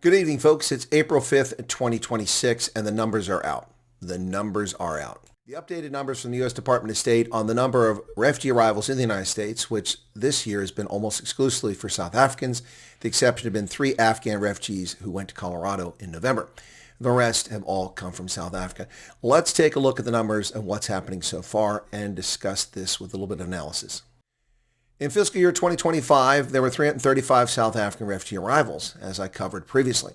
Good evening, folks. It's April 5th, 2026, and the numbers are out. The numbers are out. The updated numbers from the U.S. Department of State on the number of refugee arrivals in the United States, which this year has been almost exclusively for South Africans. The exception have been 3 Afghan refugees who went to Colorado in November. The rest have all come from South Africa. Let's take a look at the numbers and what's happening so far and discuss this with a little bit of analysis. In fiscal year 2025, there were 335 South African refugee arrivals, as I covered previously.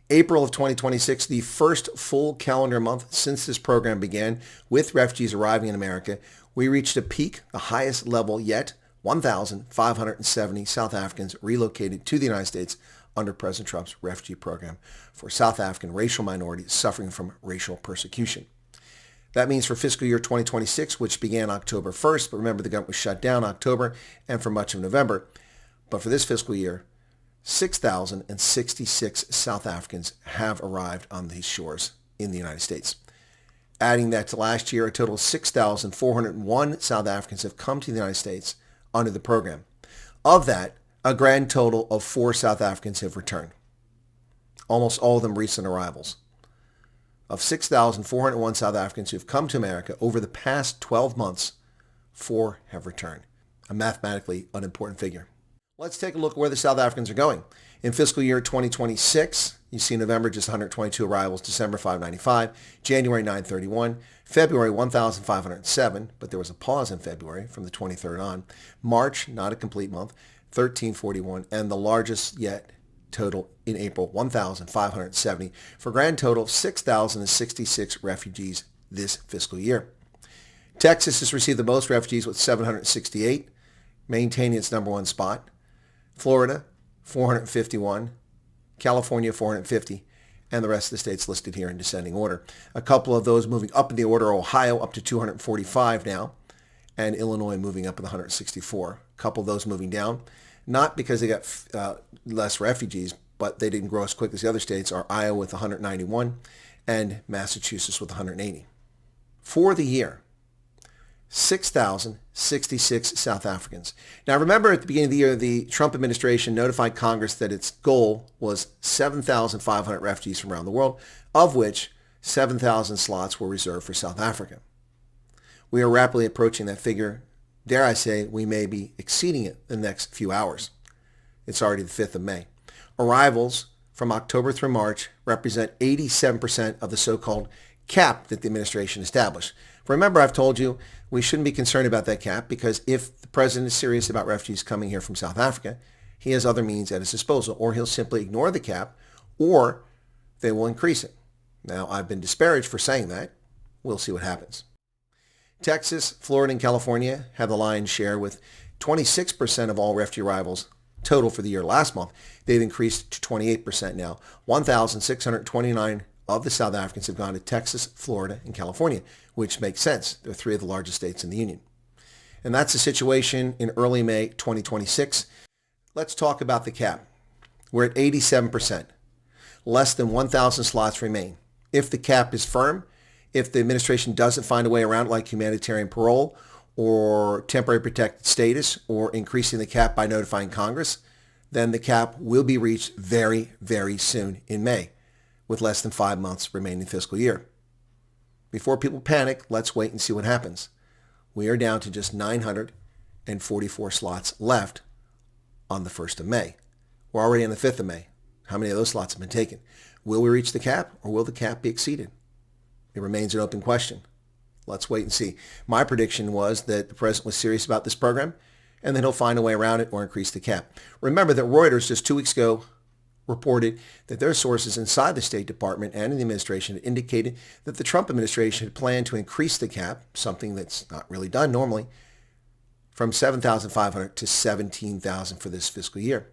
April of 2026, the first full calendar month since this program began with refugees arriving in America, we reached a peak, the highest level yet, 1,570 South Africans relocated to the United States under President Trump's refugee program for South African racial minorities suffering from racial persecution. That means for fiscal year 2026, which began October 1st, but remember the government was shut down October and for much of November. But for this fiscal year, 6,066 South Africans have arrived on these shores in the United States. Adding that to last year, a total of 6,401 South Africans have come to the United States under the program. Of that, a grand total of 4 South Africans have returned. Almost all of them recent arrivals. Of 6,401 South Africans who have come to America over the past 12 months, 4 have returned. A mathematically unimportant figure. Let's take a look at where the South Africans are going. In fiscal year 2026, you see November just 122 arrivals, December 595, January 931, February 1,507, but there was a pause in February from the 23rd on, March, not a complete month, 1,341, and the largest yet total in April, 1,570, for a grand total of 6,066 refugees this fiscal year. Texas has received the most refugees with 768, maintaining its number one spot. Florida, 451, California, 450, and the rest of the states listed here in descending order. A couple of those moving up in the order, Ohio up to 245 now, and Illinois moving up in the 164. A couple of those moving down. Not because they got less refugees, but they didn't grow as quick as the other states, are Iowa with 191 and Massachusetts with 180. For the year, 6,066 South Africans. Now remember at the beginning of the year, the Trump administration notified Congress that its goal was 7,500 refugees from around the world, of which 7,000 slots were reserved for South Africa. We are rapidly approaching that figure. Dare I say, we may be exceeding it in the next few hours. It's already the 5th of May. Arrivals from October through March represent 87% of the so-called cap that the administration established. Remember, I've told you we shouldn't be concerned about that cap because if the president is serious about refugees coming here from South Africa, he has other means at his disposal, or he'll simply ignore the cap, or they will increase it. Now, I've been disparaged for saying that. We'll see what happens. Texas, Florida, and California have the lion's share with 26% of all refugee arrivals total for the year last month. They've increased to 28% now. 1,629 of the South Africans have gone to Texas, Florida, and California, which makes sense. They're 3 of the largest states in the Union. And that's the situation in early May 2026. Let's talk about the cap. We're at 87%. Less than 1,000 slots remain. If the cap is firm, if the administration doesn't find a way around it like humanitarian parole or temporary protected status or increasing the cap by notifying Congress, then the cap will be reached very, very soon in May with less than 5 months remaining fiscal year. Before people panic, let's wait and see what happens. We are down to just 944 slots left on the 1st of May. We're already on the 5th of May. How many of those slots have been taken? Will we reach the cap or will the cap be exceeded? It remains an open question. Let's wait and see. My prediction was that the president was serious about this program and that he'll find a way around it or increase the cap. Remember that Reuters just 2 weeks ago reported that their sources inside the State Department and in the administration had indicated that the Trump administration had planned to increase the cap, something that's not really done normally, from 7,500 to 17,000 for this fiscal year,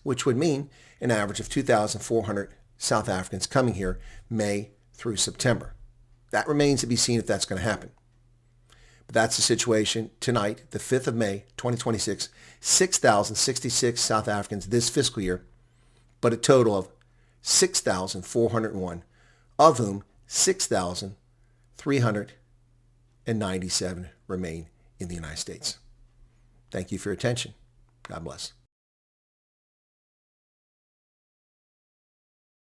which would mean an average of 2,400 South Africans coming here May through September. That remains to be seen if that's going to happen. But that's the situation tonight, the 5th of May, 2026, 6,066 South Africans this fiscal year, but a total of 6,401, of whom 6,397 remain in the United States. Thank you for your attention. God bless.